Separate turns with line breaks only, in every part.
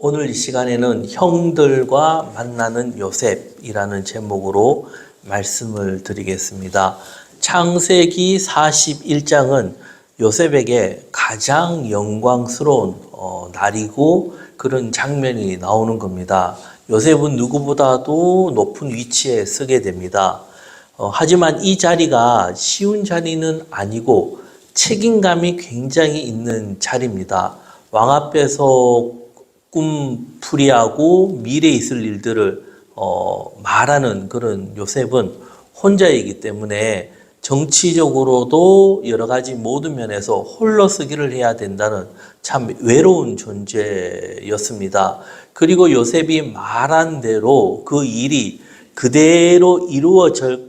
오늘 이 시간에는 형들과 만나는 요셉이라는 제목으로 말씀을 드리겠습니다. 창세기 41장은 요셉에게 가장 영광스러운 날이고 그런 장면이 나오는 겁니다. 요셉은 누구보다도 높은 위치에 서게 됩니다. 하지만 이 자리가 쉬운 자리는 아니고 책임감이 굉장히 있는 자리입니다. 왕 앞에서 꿈풀이하고 미래에 있을 일들을 말하는 그런 요셉은 혼자이기 때문에 정치적으로도 여러 가지 모든 면에서 홀로 서기를 해야 된다는 참 외로운 존재였습니다. 그리고 요셉이 말한 대로 그 일이 그대로 이루어져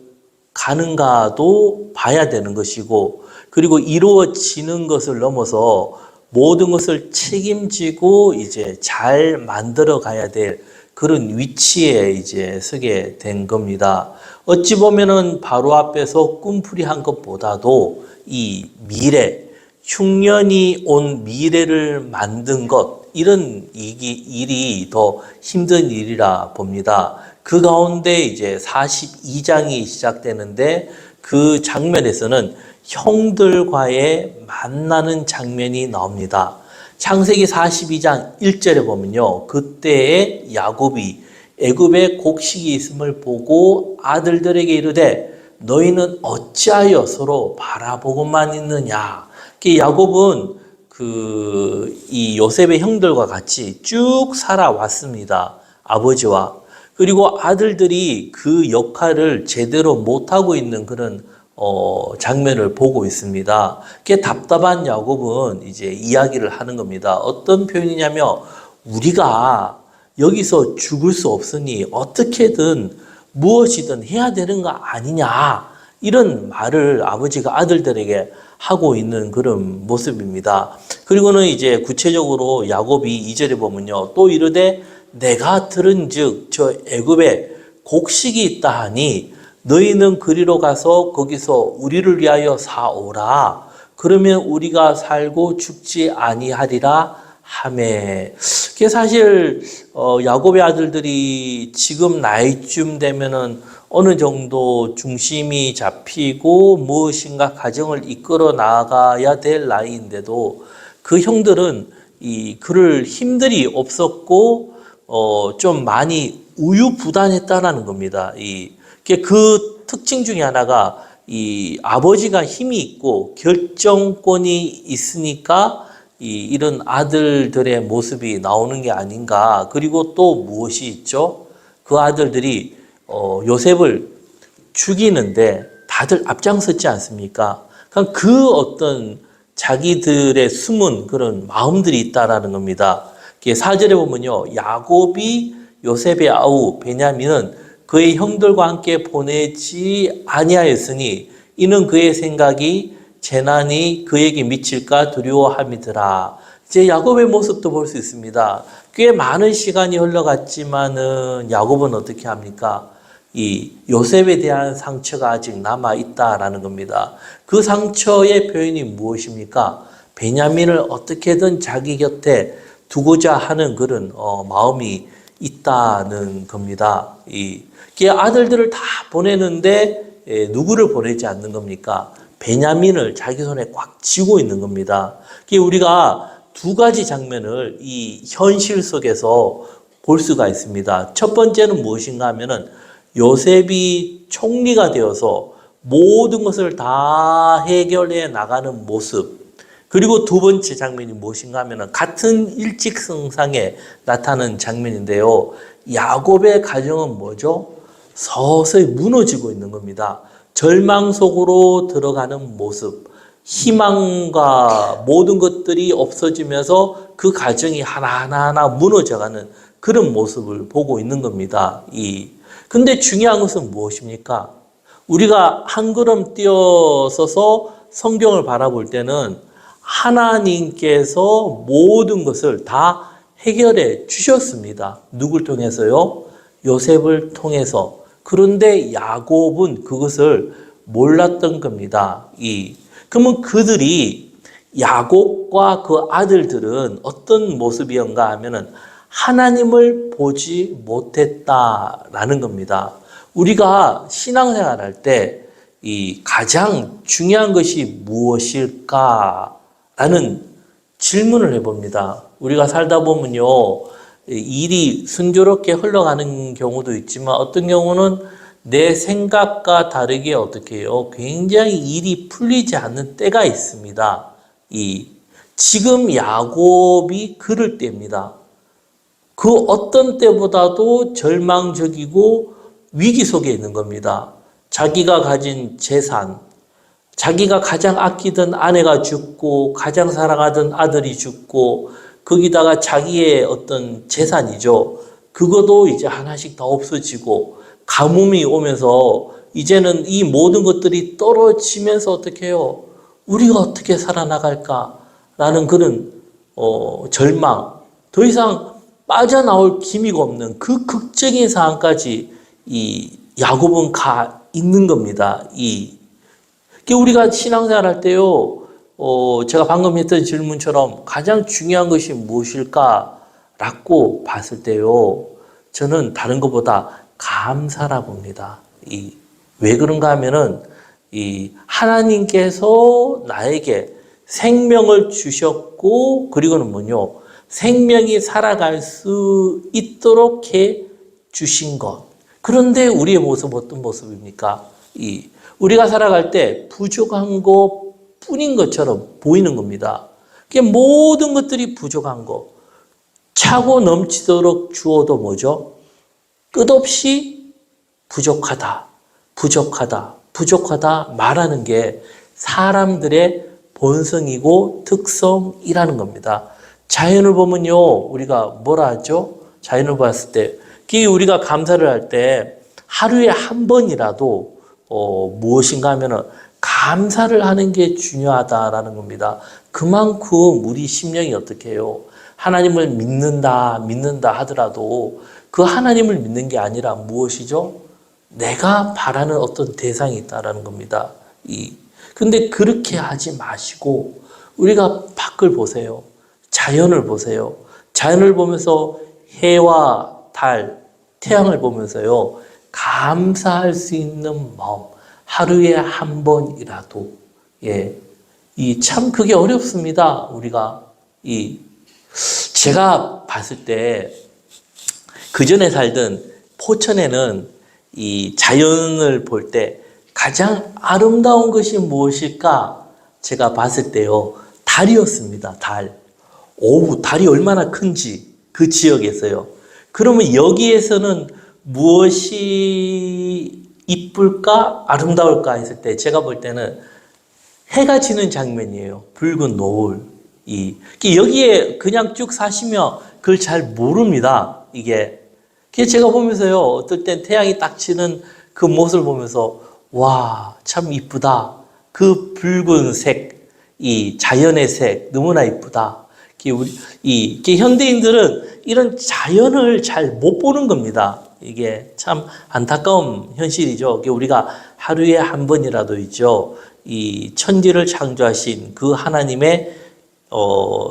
가는가도 봐야 되는 것이고, 그리고 이루어지는 것을 넘어서 모든 것을 책임지고 이제 잘 만들어 가야 될 그런 위치에 이제 서게 된 겁니다. 어찌 보면은 바로 앞에서 꿈풀이 한 것보다도 이 미래, 흉년이 온 미래를 만든 것, 이런 일이 더 힘든 일이라 봅니다. 그 가운데 이제 42장이 시작되는데 그 장면에서는 형들과의 만나는 장면이 나옵니다. 창세기 42장 1절에 보면요. 그때에 야곱이 애굽에 곡식이 있음을 보고 아들들에게 이르되 너희는 어찌하여 서로 바라보고만 있느냐. 야곱은 이 요셉의 형들과 같이 쭉 살아왔습니다. 아버지와. 그리고 아들들이 그 역할을 제대로 못하고 있는 그런 장면을 보고 있습니다. 그게 답답한 야곱은 이제 이야기를 하는 겁니다. 어떤 표현이냐면 우리가 여기서 죽을 수 없으니 어떻게든 무엇이든 해야 되는 거 아니냐, 이런 말을 아버지가 아들들에게 하고 있는 그런 모습입니다. 그리고는 이제 구체적으로 야곱이 2절에 보면요. 또 이르되 내가 들은즉 저 애굽에 곡식이 있다 하니 너희는 그리로 가서 거기서 우리를 위하여 사오라. 그러면 우리가 살고 죽지 아니하리라 하매. 그게 사실 야곱의 아들들이 지금 나이쯤 되면은 어느 정도 중심이 잡히고 무엇인가 가정을 이끌어 나가야 될 나이인데도 그 형들은 그럴 힘들이 없었고 좀 많이 우유부단했다라는 겁니다. 그 특징 중에 하나가 이 아버지가 힘이 있고 결정권이 있으니까 이런 아들들의 모습이 나오는 게 아닌가. 그리고 또 무엇이 있죠? 그 아들들이 요셉을 죽이는데 다들 앞장섰지 않습니까? 그 어떤 자기들의 숨은 그런 마음들이 있다라는 겁니다. 4절에 보면요. 야곱이 요셉의 아우 베냐민은 그의 형들과 함께 보내지 아니하였으니 이는 그의 생각이 재난이 그에게 미칠까 두려워함이더라. 이제 야곱의 모습도 볼 수 있습니다. 꽤 많은 시간이 흘러갔지만은 야곱은 어떻게 합니까? 이 요셉에 대한 상처가 아직 남아 있다라는 겁니다. 그 상처의 표현이 무엇입니까? 베냐민을 어떻게든 자기 곁에 두고자 하는 그런 마음이 있다는 겁니다. 아들들을 다 보내는데 누구를 보내지 않는 겁니까? 베냐민을 자기 손에 꽉 쥐고 있는 겁니다. 우리가 두 가지 장면을 이 현실 속에서 볼 수가 있습니다. 첫 번째는 무엇인가 하면은 요셉이 총리가 되어서 모든 것을 다 해결해 나가는 모습. 그리고 두 번째 장면이 무엇인가 하면은 같은 일직선상에 나타나는 장면인데요. 야곱의 가정은 뭐죠? 서서히 무너지고 있는 겁니다. 절망 속으로 들어가는 모습, 희망과 모든 것들이 없어지면서 그 가정이 하나하나 무너져가는 그런 모습을 보고 있는 겁니다. 근데 중요한 것은 무엇입니까? 우리가 한 걸음 뛰어서서 성경을 바라볼 때는 하나님께서 모든 것을 다 해결해 주셨습니다. 누굴 통해서요? 요셉을 통해서. 그런데 야곱은 그것을 몰랐던 겁니다. 그러면 그들이 야곱과 그 아들들은 어떤 모습이었는가 하면은 하나님을 보지 못했다라는 겁니다. 우리가 신앙생활 할 때 이 가장 중요한 것이 무엇일까라는 질문을 해봅니다. 우리가 살다 보면요, 일이 순조롭게 흘러가는 경우도 있지만 어떤 경우는 내 생각과 다르게 어떻게 해요? 굉장히 일이 풀리지 않는 때가 있습니다. 지금 야곱이 그럴 때입니다. 그 어떤 때보다도 절망적이고 위기 속에 있는 겁니다. 자기가 가진 재산, 자기가 가장 아끼던 아내가 죽고 가장 사랑하던 아들이 죽고 거기다가 자기의 어떤 재산이죠. 그것도 이제 하나씩 다 없어지고 가뭄이 오면서 이제는 이 모든 것들이 떨어지면서 어떻게 해요? 우리가 어떻게 살아나갈까라는 그런 절망, 더 이상 빠져나올 기미가 없는 그 극적인 상황까지 이 야곱은 가 있는 겁니다. 우리가 신앙생활 할 때요, 제가 방금 했던 질문처럼 가장 중요한 것이 무엇일까라고 봤을 때요, 저는 다른 것보다 감사라 봅니다. 왜 그런가 하면은, 하나님께서 나에게 생명을 주셨고, 그리고는 뭐요, 생명이 살아갈 수 있도록 해 주신 것. 그런데 우리의 모습 어떤 모습입니까? 우리가 살아갈 때 부족한 것 뿐인 것처럼 보이는 겁니다. 모든 것들이 부족한 것. 차고 넘치도록 주어도 뭐죠? 끝없이 부족하다, 부족하다, 부족하다 말하는 게 사람들의 본성이고 특성이라는 겁니다. 자연을 보면요, 우리가 뭐라 하죠? 자연을 봤을 때, 우리가 감사를 할 때 하루에 한 번이라도 무엇인가 하면은 감사를 하는 게 중요하다라는 겁니다. 그만큼 우리 심령이 어떻게 해요? 하나님을 믿는다 하더라도 그 하나님을 믿는 게 아니라 무엇이죠? 내가 바라는 어떤 대상이 있다라는 겁니다. 근데 그렇게 하지 마시고 우리가 밖을 보세요. 자연을 보세요. 자연을 보면서 해와 달, 태양을 보면서요, 감사할 수 있는 마음, 하루에 한 번이라도, 참 그게 어렵습니다. 우리가, 제가 봤을 때, 그 전에 살던 포천에는 이 자연을 볼 때 가장 아름다운 것이 무엇일까? 제가 봤을 때요, 달이었습니다. 달. 달이 얼마나 큰지, 그 지역에서요. 그러면 여기에서는 무엇이 이쁠까? 아름다울까? 했을 때 제가 볼 때는 해가 지는 장면이에요. 붉은 노을. 여기에 그냥 쭉 사시면 그걸 잘 모릅니다. 제가 보면서요, 어떨 땐 태양이 딱 치는 그 모습을 보면서 와, 참 이쁘다. 그 붉은 색, 자연의 색 너무나 이쁘다. 현대인들은 이런 자연을 잘 못 보는 겁니다. 이게 참 안타까운 현실이죠. 우리가 하루에 한 번이라도 있죠. 이 천지를 창조하신 그 하나님의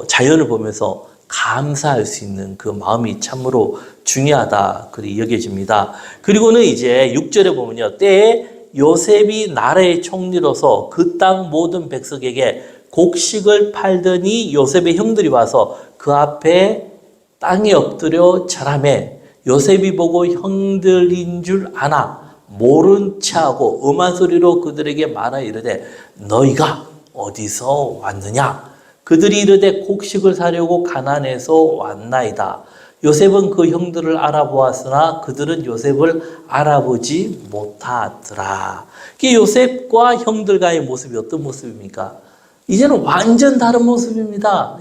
자연을 보면서 감사할 수 있는 그 마음이 참으로 중요하다 그리 여겨집니다. 그리고는 이제 6절에 보면요. 때에 요셉이 나라의 총리로서 그 땅 모든 백성에게 곡식을 팔더니 요셉의 형들이 와서 그 앞에 땅에 엎드려 절하매 요셉이 보고 형들인 줄 아나 모른 체하고 엄한 소리로 그들에게 말하 이르되 너희가 어디서 왔느냐? 그들이 이르되 곡식을 사려고 가나안에서 왔나이다. 요셉은 그 형들을 알아보았으나 그들은 요셉을 알아보지 못하더라. 요셉과 형들과의 모습이 어떤 모습입니까? 이제는 완전 다른 모습입니다.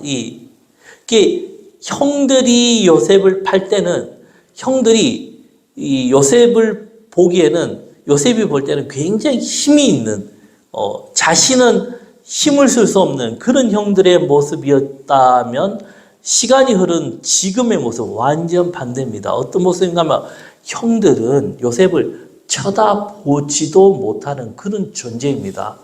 형들이 요셉을 팔 때는 형들이 이 요셉을 보기에는 요셉이 볼 때는 굉장히 힘이 있는 자신은 힘을 쓸 수 없는 그런 형들의 모습이었다면 시간이 흐른 지금의 모습 완전 반대입니다. 어떤 모습인가 하면 형들은 요셉을 쳐다보지도 못하는 그런 존재입니다.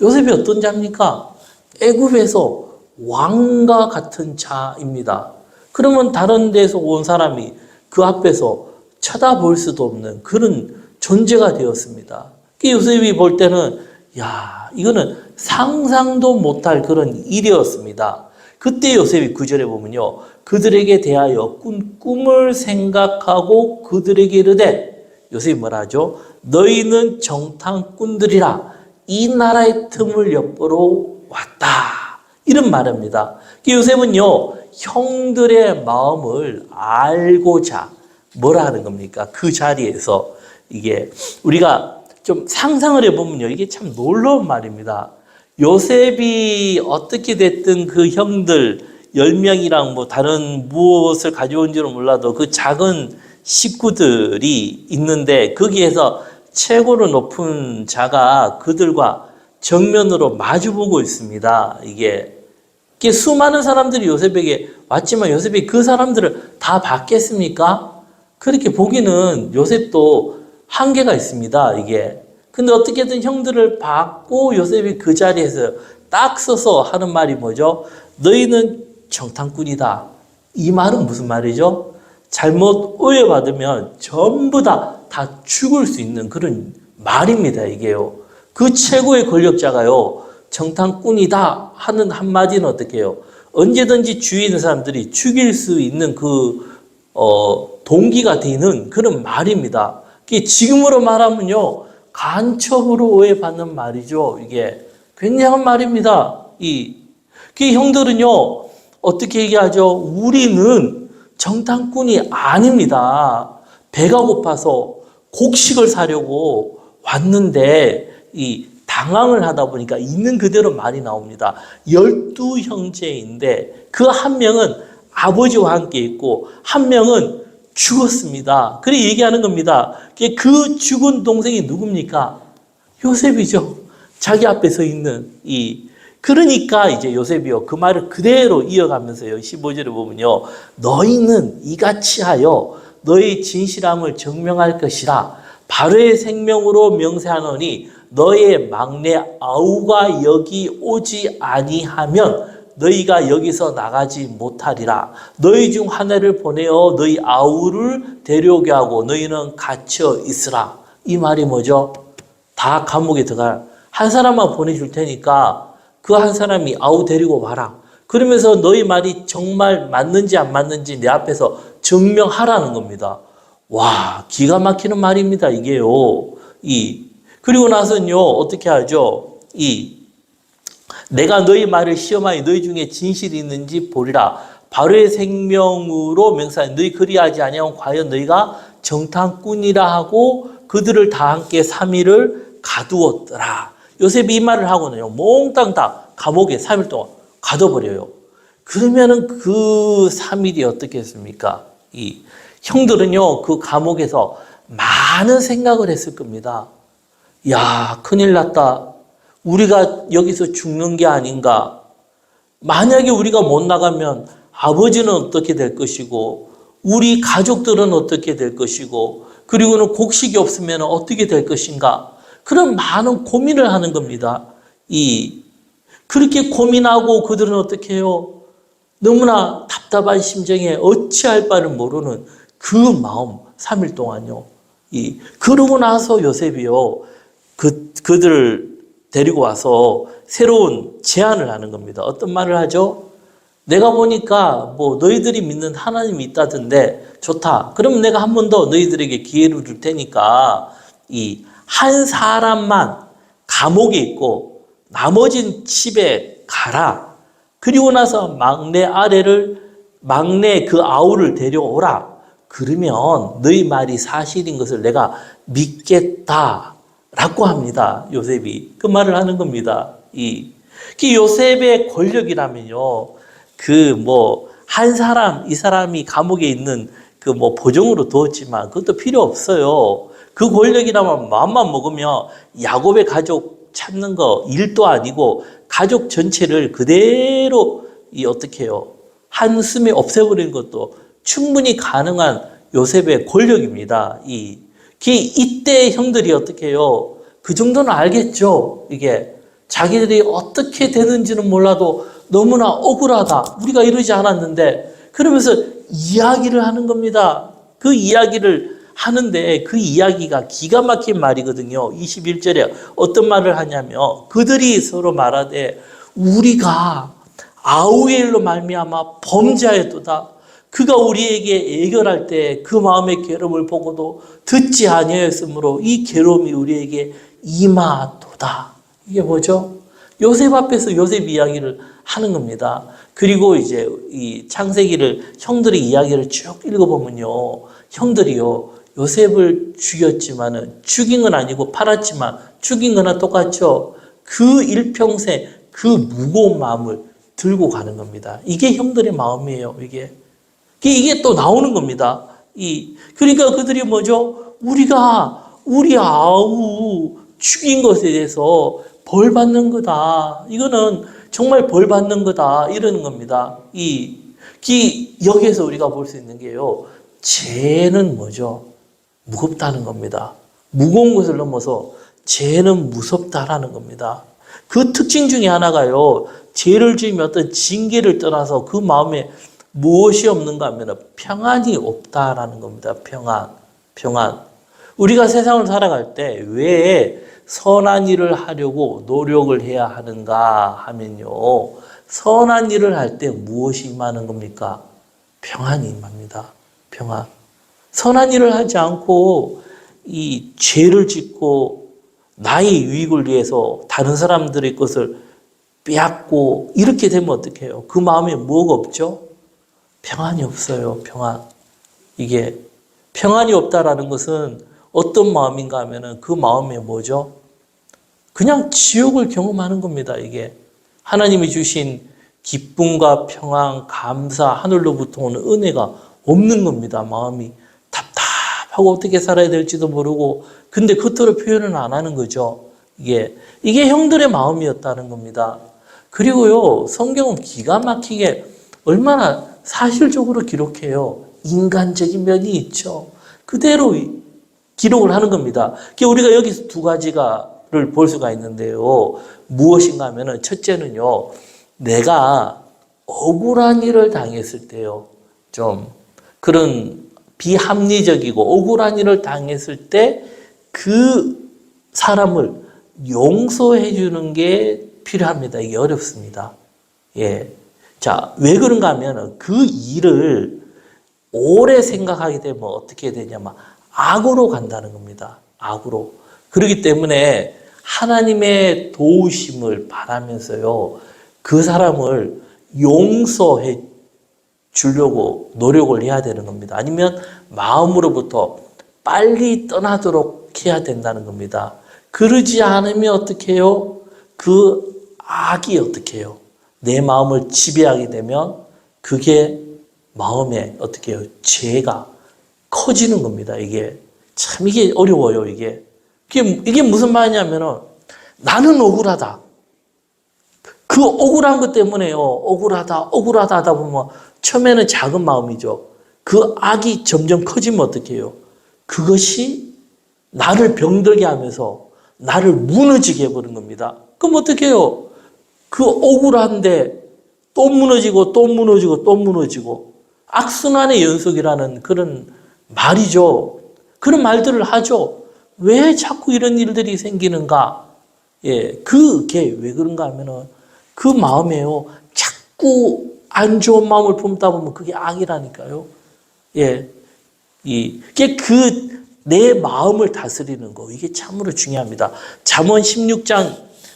요셉이 어떤 자입니까? 애굽에서 왕과 같은 자입니다. 그러면 다른 데서 온 사람이 그 앞에서 쳐다볼 수도 없는 그런 존재가 되었습니다. 요셉이 볼 때는 야, 이거는 상상도 못할 그런 일이었습니다. 그때 요셉이 9절에 보면요. 그들에게 대하여 꿈을 생각하고 그들에게 이르되, 요셉이 뭐라 하죠? 너희는 정탐꾼들이라 이 나라의 틈을 엿보러 왔다. 이런 말입니다. 요셉은요, 형들의 마음을 알고자 뭐라 하는 겁니까? 그 자리에서 이게 우리가 좀 상상을 해보면요, 이게 참 놀라운 말입니다. 요셉이 어떻게 됐든 그 형들 10명이랑 뭐 다른 무엇을 가져온지는 몰라도 그 작은 식구들이 있는데 거기에서 최고로 높은 자가 그들과 정면으로 마주보고 있습니다. 이게 수많은 사람들이 요셉에게 왔지만 요셉이 그 사람들을 다 봤겠습니까? 그렇게 보기는 요셉도 한계가 있습니다. 이게. 근데 어떻게든 형들을 봤고 요셉이 그 자리에서 딱 서서 하는 말이 뭐죠? 너희는 정탐꾼이다. 이 말은 무슨 말이죠? 잘못 오해받으면 전부 다 죽을 수 있는 그런 말입니다. 이게요. 그 최고의 권력자가요. 정탐꾼이다 하는 한마디는 어떻게 해요? 언제든지 주위에 있는 사람들이 죽일 수 있는 동기가 되는 그런 말입니다. 지금으로 말하면요. 간첩으로 오해받는 말이죠. 이게 굉장한 말입니다. 형들은요. 어떻게 얘기하죠? 우리는 정탐꾼이 아닙니다. 배가 고파서 곡식을 사려고 왔는데 당황을 하다 보니까 있는 그대로 말이 나옵니다. 12형제인데 그 한 명은 아버지와 함께 있고 한 명은 죽었습니다. 그래 얘기하는 겁니다. 그 죽은 동생이 누굽니까? 요셉이죠. 자기 앞에 서 있는 그러니까 이제 요셉이요. 그 말을 그대로 이어가면서요. 15절에 보면요. 너희는 이같이 하여 너희 진실함을 증명할 것이라. 바로의 생명으로 명세하노니 너의 막내 아우가 여기 오지 아니하면 너희가 여기서 나가지 못하리라. 너희 중 하나를 보내어 너희 아우를 데려오게 하고 너희는 갇혀 있으라. 이 말이 뭐죠? 다 감옥에 들어갈 한 사람만 보내줄 테니까 그 한 사람이 아우 데리고 와라. 그러면서 너희 말이 정말 맞는지 안 맞는지 내 앞에서 증명하라는 겁니다. 와, 기가 막히는 말입니다. 이게요. 그리고 나서는요, 어떻게 하죠? 내가 너희 말을 시험하여 너희 중에 진실이 있는지 보리라. 바로의 생명으로 명사하니 너희 그리하지 아니하면 과연 너희가 정탐꾼이라 하고 그들을 다 함께 3일을 가두었더라. 요셉이 이 말을 하고는요, 몽땅 다 감옥에 3일 동안 가둬버려요. 그러면은 그 3일이 어떻게 했습니까? 형들은요, 그 감옥에서 많은 생각을 했을 겁니다. 야, 큰일 났다. 우리가 여기서 죽는 게 아닌가. 만약에 우리가 못 나가면 아버지는 어떻게 될 것이고, 우리 가족들은 어떻게 될 것이고, 그리고는 곡식이 없으면 어떻게 될 것인가. 그런 많은 고민을 하는 겁니다. 그렇게 고민하고 그들은 어떻게 해요? 너무나 답답한 심정에 어찌할 바를 모르는 그 마음, 3일 동안요. 그러고 나서 요셉이요. 그들을 데리고 와서 새로운 제안을 하는 겁니다. 어떤 말을 하죠? 내가 보니까 뭐 너희들이 믿는 하나님이 있다던데 좋다. 그럼 내가 한 번 더 너희들에게 기회를 줄 테니까 한 사람만 감옥에 있고 나머진 집에 가라. 그리고 나서 막내 그 아우를 데려오라. 그러면 너희 말이 사실인 것을 내가 믿겠다. 라고 합니다. 요셉이. 그 말을 하는 겁니다. 요셉의 권력이라면요. 한 사람, 이 사람이 감옥에 있는 보정으로 두었지만 그것도 필요 없어요. 그 권력이라면 마음만 먹으면 야곱의 가족 찾는 거 일도 아니고 가족 전체를 그대로 어떻게 해요? 한숨에 없애버리는 것도 충분히 가능한 요셉의 권력입니다. 이때 형들이 어떻게 해요? 그 정도는 알겠죠. 이게 자기들이 어떻게 되는지는 몰라도 너무나 억울하다. 우리가 이러지 않았는데 그러면서 이야기를 하는 겁니다. 그 이야기를 하는데 그 이야기가 기가 막힌 말이거든요. 21절에 어떤 말을 하냐면 그들이 서로 말하되 우리가 아우엘로 말미암아 범죄하였도다. 그가 우리에게 애결할 때 그 마음의 괴로움을 보고도 듣지 아니하였으므로 이 괴로움이 우리에게 임하도다. 이게 뭐죠? 요셉 앞에서 요셉 이야기를 하는 겁니다. 그리고 이제 이 창세기를 형들의 이야기를 쭉 읽어보면요, 형들이요 요셉을 죽였지만은 죽인 건 아니고 팔았지만 죽인 거나 똑같죠. 그 일평생 그 무거운 마음을 들고 가는 겁니다. 이게 형들의 마음이에요. 이게 또 나오는 겁니다. 그러니까 그들이 뭐죠? 우리가 우리 아우 죽인 것에 대해서 벌 받는 거다. 이거는 정말 벌 받는 거다. 이러는 겁니다. 여기에서 우리가 볼 수 있는 게요. 죄는 뭐죠? 무겁다는 겁니다. 무거운 것을 넘어서 죄는 무섭다라는 겁니다. 그 특징 중에 하나가요. 죄를 지으면 어떤 징계를 떠나서 그 마음에 무엇이 없는가 하면 평안이 없다라는 겁니다. 평안. 우리가 세상을 살아갈 때 왜 선한 일을 하려고 노력을 해야 하는가 하면요. 선한 일을 할 때 무엇이 임하는 겁니까? 평안이 임합니다. 평안. 선한 일을 하지 않고 이 죄를 짓고 나의 유익을 위해서 다른 사람들의 것을 빼앗고 이렇게 되면 어떻게 해요? 그 마음에 뭐가 없죠? 평안이 없어요. 이게 평안이 없다라는 것은 어떤 마음인가 하면은 그 마음에 뭐죠? 그냥 지옥을 경험하는 겁니다. 이게 하나님이 주신 기쁨과 평안, 감사, 하늘로부터 오는 은혜가 없는 겁니다. 마음이 답답하고 어떻게 살아야 될지도 모르고 근데 겉으로 표현은 안 하는 거죠. 이게 형들의 마음이었다는 겁니다. 그리고요, 성경은 기가 막히게 얼마나 사실적으로 기록해요. 인간적인 면이 있죠. 그대로 기록을 하는 겁니다. 우리가 여기서 두 가지를 볼 수가 있는데요. 무엇인가 하면은 첫째는요, 내가 억울한 일을 당했을 때요. 좀 그런 비합리적이고 억울한 일을 당했을 때 그 사람을 용서해 주는 게 필요합니다. 이게 어렵습니다. 자, 왜 그런가 하면 그 일을 오래 생각하게 되면 어떻게 되냐면 악으로 간다는 겁니다. 악으로. 그렇기 때문에 하나님의 도우심을 바라면서요. 그 사람을 용서해 주려고 노력을 해야 되는 겁니다. 아니면 마음으로부터 빨리 떠나도록 해야 된다는 겁니다. 그러지 않으면 어떻게 해요? 그 악이 어떻게 해요? 내 마음을 지배하게 되면 그게 마음에 어떻게 해요? 죄가 커지는 겁니다. 이게 어려워요. 이게 무슨 말이냐면은 나는 억울하다. 그 억울한 것 때문에요. 억울하다 하다 보면 처음에는 작은 마음이죠. 그 악이 점점 커지면 어떻게 해요? 그것이 나를 병들게 하면서 나를 무너지게 해버린 겁니다. 그럼 어떻게 해요? 그 억울한데 또 무너지고 또 무너지고 또 무너지고 악순환의 연속이라는 그런 말이죠. 그런 말들을 하죠. 왜 자꾸 이런 일들이 생기는가? 그게 왜 그런가 하면은 그 마음에요. 자꾸 안 좋은 마음을 품다 보면 그게 악이라니까요. 이게 내 마음을 다스리는 거, 이게 참으로 중요합니다. 잠언 16장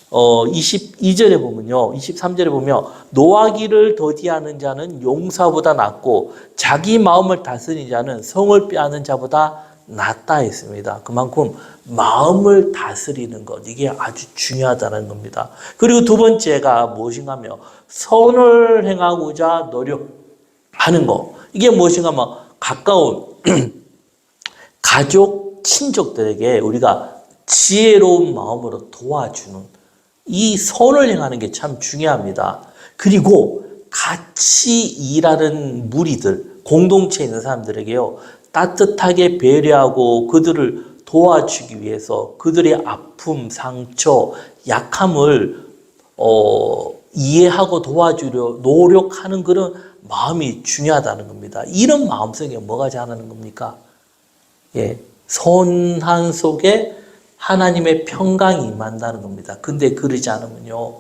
22절에 보면요, 23절에 보면 노하기를 더디하는 자는 용사보다 낫고 자기 마음을 다스리는 자는 성을 빼앗는 자보다 낫다 했습니다. 그만큼 마음을 다스리는 것, 이게 아주 중요하다는 겁니다. 그리고 두 번째가 무엇인가 하면 선을 행하고자 노력하는 것. 이게 무엇인가 하면 가까운 가족, 친족들에게 우리가 지혜로운 마음으로 도와주는 이 선을 행하는 게 참 중요합니다. 그리고 같이 일하는 무리들, 공동체에 있는 사람들에게요, 따뜻하게 배려하고 그들을 도와주기 위해서 그들의 아픔, 상처, 약함을 이해하고 도와주려 노력하는 그런 마음이 중요하다는 겁니다. 이런 마음속에 뭐가 자라는 겁니까? 예, 선한 속에 하나님의 평강이 임한다는 겁니다. 근데 그러지 않으면요,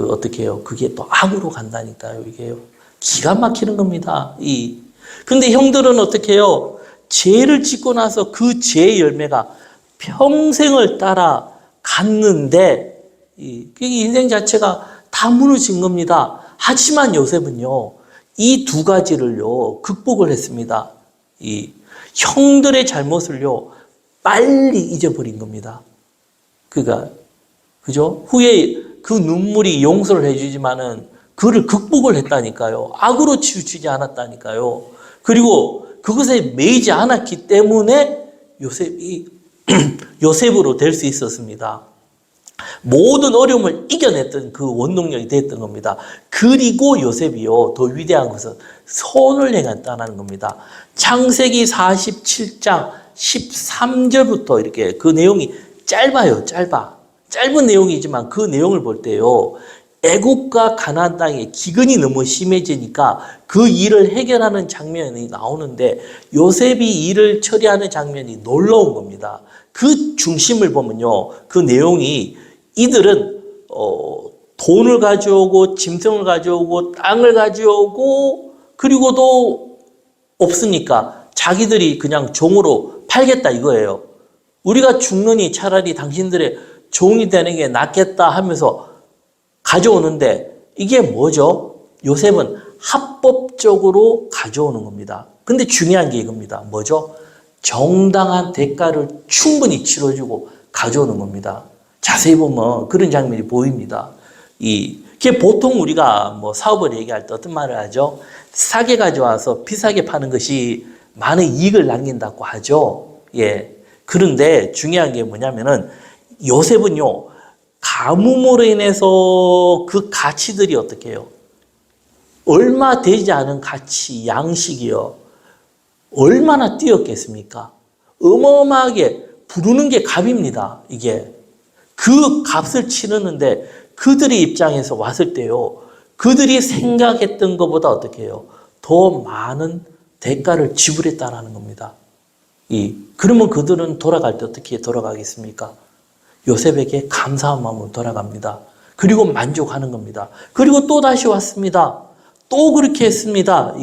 어떻게 해요? 그게 또 악으로 간다니까요, 이게요. 기가 막히는 겁니다. 근데 형들은 어떻게 해요? 죄를 짓고 나서 그 죄의 열매가 평생을 따라 갔는데, 인생 자체가 다 무너진 겁니다. 하지만 요셉은요, 이 두 가지를요, 극복을 했습니다. 형들의 잘못을요, 빨리 잊어버린 겁니다. 그죠? 후에 그 눈물이 용서를 해주지만은, 그를 극복을 했다니까요. 악으로 치우치지 않았다니까요. 그리고 그것에 매이지 않았기 때문에 요셉으로 될 수 있었습니다. 모든 어려움을 이겨냈던 그 원동력이 됐던 겁니다. 그리고 요셉이요, 더 위대한 것은 선을 행했다는 겁니다. 창세기 47장 13절부터 이렇게 그 내용이 짧아요, 짧은 내용이지만 그 내용을 볼 때요, 애국과 가나안 땅에 기근이 너무 심해지니까 그 일을 해결하는 장면이 나오는데 요셉이 일을 처리하는 장면이 놀라운 겁니다. 그 중심을 보면요, 그 내용이 이들은 돈을 가져오고 짐승을 가져오고 땅을 가져오고 그리고도 없으니까 자기들이 그냥 종으로 팔겠다 이거예요. 우리가 죽느니 차라리 당신들의 종이 되는 게 낫겠다 하면서 가져오는데 이게 뭐죠? 요셉은 합법적으로 가져오는 겁니다. 근데 중요한 게 이겁니다. 뭐죠? 정당한 대가를 충분히 치러주고 가져오는 겁니다. 자세히 보면 그런 장면이 보입니다. 이게 보통 우리가 뭐 사업을 얘기할 때 어떤 말을 하죠? 싸게 가져와서 비싸게 파는 것이 많은 이익을 남긴다고 하죠. 예. 그런데 중요한 게 뭐냐면은 요셉은요, 가뭄으로 인해서 그 가치들이 어떻게 해요? 얼마 되지 않은 가치, 양식이요. 얼마나 뛰었겠습니까? 어마어마하게 부르는 게 값입니다, 이게. 그 값을 치르는데 그들의 입장에서 왔을 때요, 그들이 생각했던 것보다 어떻게 해요? 더 많은 대가를 지불했다라는 겁니다. 그러면 그들은 돌아갈 때 어떻게 돌아가겠습니까? 요셉에게 감사한 마음으로 돌아갑니다. 그리고 만족하는 겁니다. 그리고 또 다시 왔습니다. 또 그렇게 했습니다.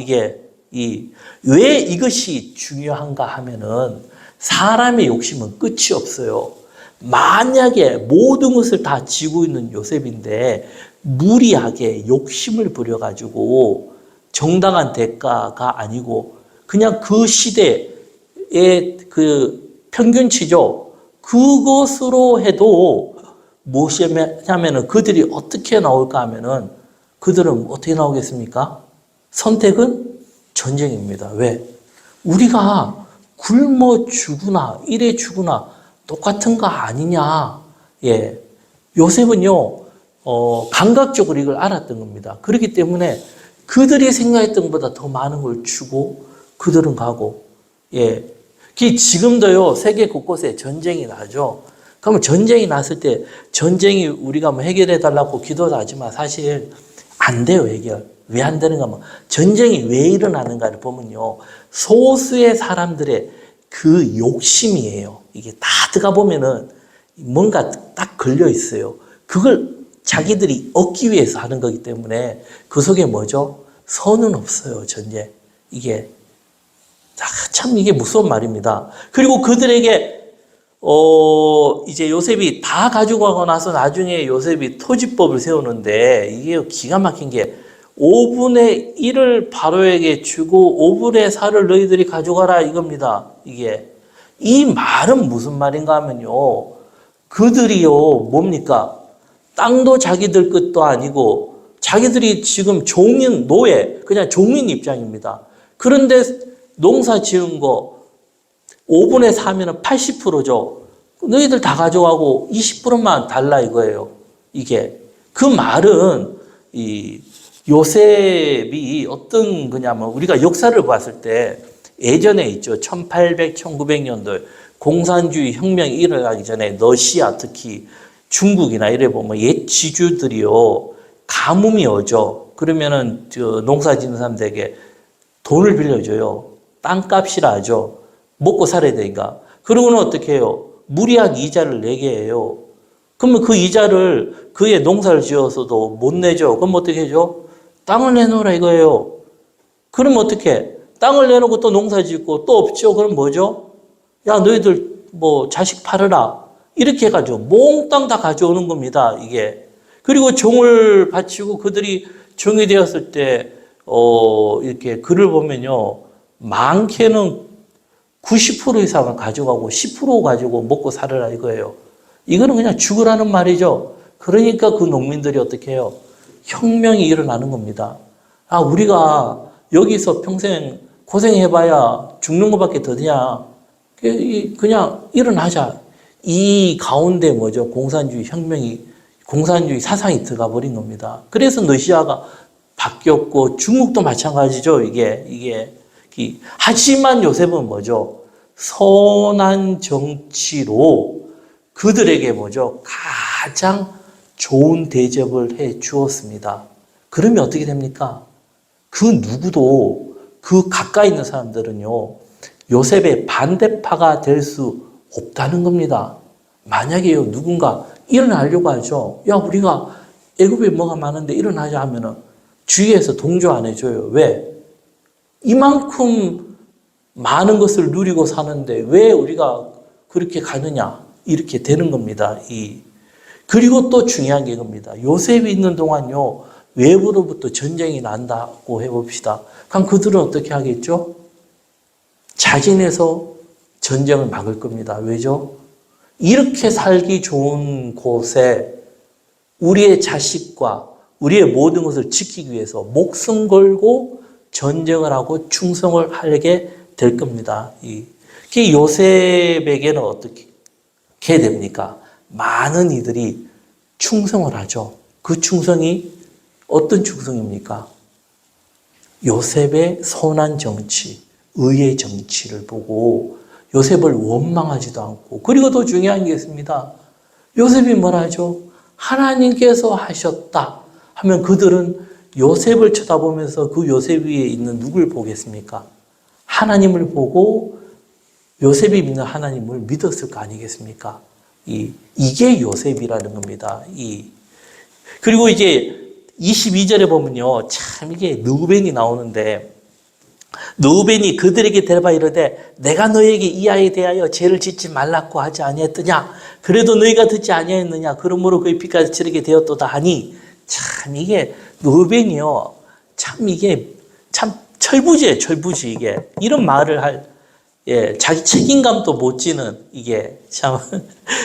왜 이것이 중요한가 하면은 사람의 욕심은 끝이 없어요. 만약에 모든 것을 다 지고 있는 요셉인데 무리하게 욕심을 부려가지고 정당한 대가가 아니고 그냥 그 시대의 그 평균치죠. 그것으로 해도 무엇이냐면은 그들이 어떻게 나올까 하면은 그들은 어떻게 나오겠습니까? 선택은 전쟁입니다. 왜? 우리가 굶어 죽으나 이래 죽으나 똑같은 거 아니냐. 예. 요셉은요, 감각적으로 이걸 알았던 겁니다. 그렇기 때문에 그들이 생각했던 것보다 더 많은 걸 주고 그들은 가고, 예. 지금도요, 세계 곳곳에 전쟁이 나죠. 그러면 전쟁이 났을 때 전쟁이 우리가 뭐 해결해 달라고 기도도 하지만 사실 안 돼요, 해결. 왜 안 되는가 하면 전쟁이 왜 일어나는가를 보면요, 소수의 사람들의 그 욕심이에요. 이게 다 들어가 보면은 뭔가 딱 걸려 있어요. 그걸 자기들이 얻기 위해서 하는 거기 때문에 그 속에 뭐죠? 선은 없어요, 전쟁. 참 이게 무서운 말입니다. 그리고 그들에게 이제 요셉이 다 가지고 가고 나서 나중에 요셉이 토지법을 세우는데 이게 기가 막힌 게 5분의 1을 바로에게 주고 5분의 4를 너희들이 가져가라 이겁니다. 이 말은 무슨 말인가 하면요, 그들이요 뭡니까? 땅도 자기들 것도 아니고 자기들이 지금 종인 노예, 그냥 종인 입장입니다. 그런데 농사 지은 거 5분의 4면은 80%죠. 너희들 다 가져가고 20%만 달라 이거예요. 그 말은 요셉이 어떤 거냐면 우리가 역사를 봤을 때 예전에 있죠. 1800, 1900년도 공산주의 혁명이 일어나기 전에 러시아 특히 중국이나 이래 보면 옛 지주들이요, 가뭄이 오죠. 그러면은 농사 짓는 사람들에게 돈을 빌려줘요. 땅값이라 하죠. 먹고 살아야 되니까. 그러고는 어떻게 해요? 무리한 이자를 내게 해요. 그러면 그 이자를 그의 농사를 지어서도 못 내죠. 그럼 어떻게 해줘? 땅을 내놓으라 이거예요. 그럼 어떻게? 땅을 내놓고 또 농사 짓고 또 없죠. 그럼 뭐죠? 야, 너희들 뭐 자식 팔으라. 이렇게 해가지고 몽땅 다 가져오는 겁니다. 이게. 그리고 종을 바치고 그들이 종이 되었을 때 이렇게 글을 보면요. 많게는 90% 이상을 가져가고 10% 가지고 먹고 살으라 이거예요. 이거는 그냥 죽으라는 말이죠. 그러니까 그 농민들이 어떻게 해요? 혁명이 일어나는 겁니다. 아, 우리가 여기서 평생 고생해봐야 죽는 것밖에 더 되냐. 그냥 일어나자. 이 가운데 뭐죠? 공산주의 사상이 들어가 버린 겁니다. 그래서 러시아가 바뀌었고 중국도 마찬가지죠. 이게. 하지만 요셉은 뭐죠? 선한 정치로 그들에게 뭐죠? 가장 좋은 대접을 해 주었습니다. 그러면 어떻게 됩니까? 그 누구도 그 가까이 있는 사람들은요, 요셉의 반대파가 될 수 없다는 겁니다. 만약에요, 누군가 일어나려고 하죠. 야, 우리가 애굽에 뭐가 많은데 일어나자 하면은 주위에서 동조 안 해줘요. 왜? 이만큼 많은 것을 누리고 사는데 왜 우리가 그렇게 가느냐? 이렇게 되는 겁니다. 그리고 또 중요한 게 이겁니다. 요셉이 있는 동안요, 외부로부터 전쟁이 난다고 해봅시다. 그럼 그들은 어떻게 하겠죠? 자진해서 전쟁을 막을 겁니다. 왜죠? 이렇게 살기 좋은 곳에 우리의 자식과 우리의 모든 것을 지키기 위해서 목숨 걸고 전쟁을 하고 충성을 하게 될 겁니다. 그 요셉에게는 어떻게 됩니까? 많은 이들이 충성을 하죠. 그 충성이 어떤 충성입니까? 요셉의 선한 정치, 의의 정치를 보고 요셉을 원망하지도 않고, 그리고 더 중요한 게 있습니다. 요셉이 뭐라 하죠? 하나님께서 하셨다 하면 그들은 요셉을 쳐다보면서 그 요셉 위에 있는 누굴 보겠습니까? 하나님을 보고 요셉이 믿는 하나님을 믿었을 거 아니겠습니까? 이게 요셉이라는 겁니다. 그리고 이제 22절에 보면요, 참 이게 르우벤이 나오는데, 르우벤이 그들에게 대답하여 이르되 내가 너에게 이 아이에 대하여 죄를 짓지 말라고 하지 아니했더냐? 그래도 너희가 듣지 아니하였느냐? 그러므로 그의 피까지 치르게 되었도다 하니, 참 이게 르우벤이요, 참 이게 참 철부지예요. 철부지. 이게 이런 말을 할 자기 책임감도 못 지는, 이게 참.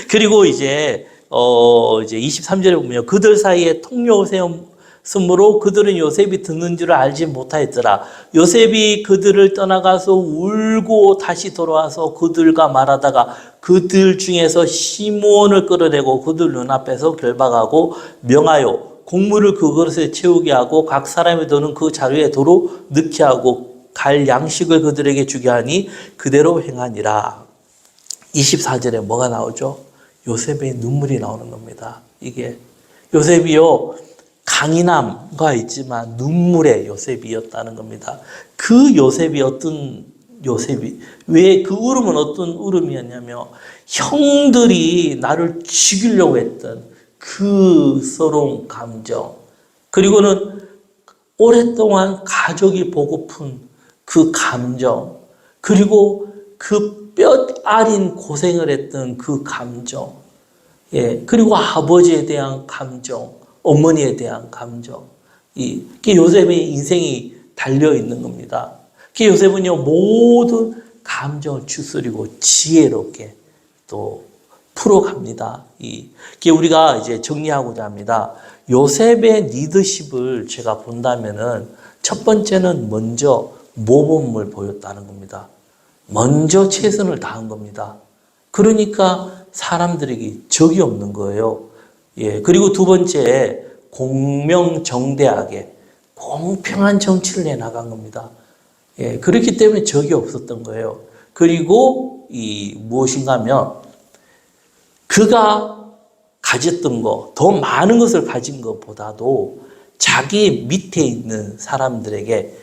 그리고 이제 23절에 보면 그들 사이에 통로 세움으로 그들은 요셉이 듣는 줄을 알지 못하였더라. 요셉이 그들을 떠나가서 울고 다시 돌아와서 그들과 말하다가 그들 중에서 시몬을 끌어내고 그들 눈앞에서 결박하고 명하여 곡물을 그 그릇에 채우게 하고 각 사람의 돈은 그 자루에 도로 넣게 하고 갈 양식을 그들에게 주게 하니 그대로 행하니라. 24절에 뭐가 나오죠? 요셉의 눈물이 나오는 겁니다. 이게 요셉이요, 강인함과 있지만 눈물의 요셉이었다는 겁니다. 그 요셉이 어떤 요셉이, 왜 그 울음은 어떤 울음이었냐면 형들이 나를 죽이려고 했던 그 서러운 감정, 그리고는 오랫동안 가족이 보고픈 그 감정, 그리고 그 뼈 아린 고생을 했던 그 감정, 그리고 아버지에 대한 감정, 어머니에 대한 감정, 이게 요셉의 인생이 달려 있는 겁니다. 그 요셉은요, 모든 감정을 추스리고 지혜롭게 또 풀어갑니다. 이게 우리가 이제 정리하고자 합니다. 요셉의 리더십을 제가 본다면은 첫 번째는 먼저 모범을 보였다는 겁니다. 먼저 최선을 다한 겁니다. 그러니까 사람들에게 적이 없는 거예요. 그리고 두 번째, 공명정대하게 공평한 정치를 내나간 겁니다. 그렇기 때문에 적이 없었던 거예요. 그리고 무엇인가 하면 그가 가졌던 것, 더 많은 것을 가진 것보다도 자기 밑에 있는 사람들에게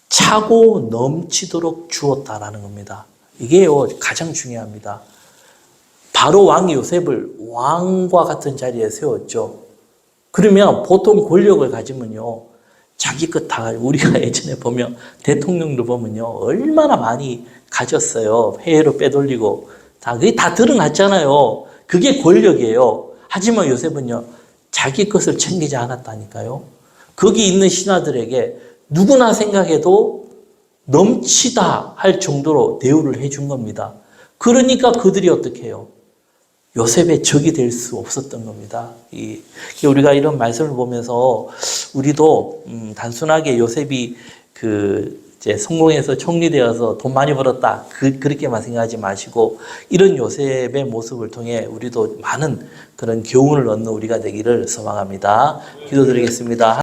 차고 넘치도록 주었다라는 겁니다. 이게요, 가장 중요합니다. 바로 왕이 요셉을 왕과 같은 자리에 세웠죠. 그러면 보통 권력을 가지면요, 자기 것 다, 우리가 예전에 보면 대통령도 보면요, 얼마나 많이 가졌어요. 해외로 빼돌리고. 그게 다 드러났잖아요. 그게 권력이에요. 하지만 요셉은요, 자기 것을 챙기지 않았다니까요. 거기 있는 신하들에게 누구나 생각해도 넘치다 할 정도로 대우를 해준 겁니다. 그러니까 그들이 어떻게 해요? 요셉의 적이 될 수 없었던 겁니다. 우리가 이런 말씀을 보면서 우리도 단순하게 요셉이 이제 성공해서 총리되어서 돈 많이 벌었다, 그렇게만 생각하지 마시고 이런 요셉의 모습을 통해 우리도 많은 그런 교훈을 얻는 우리가 되기를 소망합니다. 기도드리겠습니다.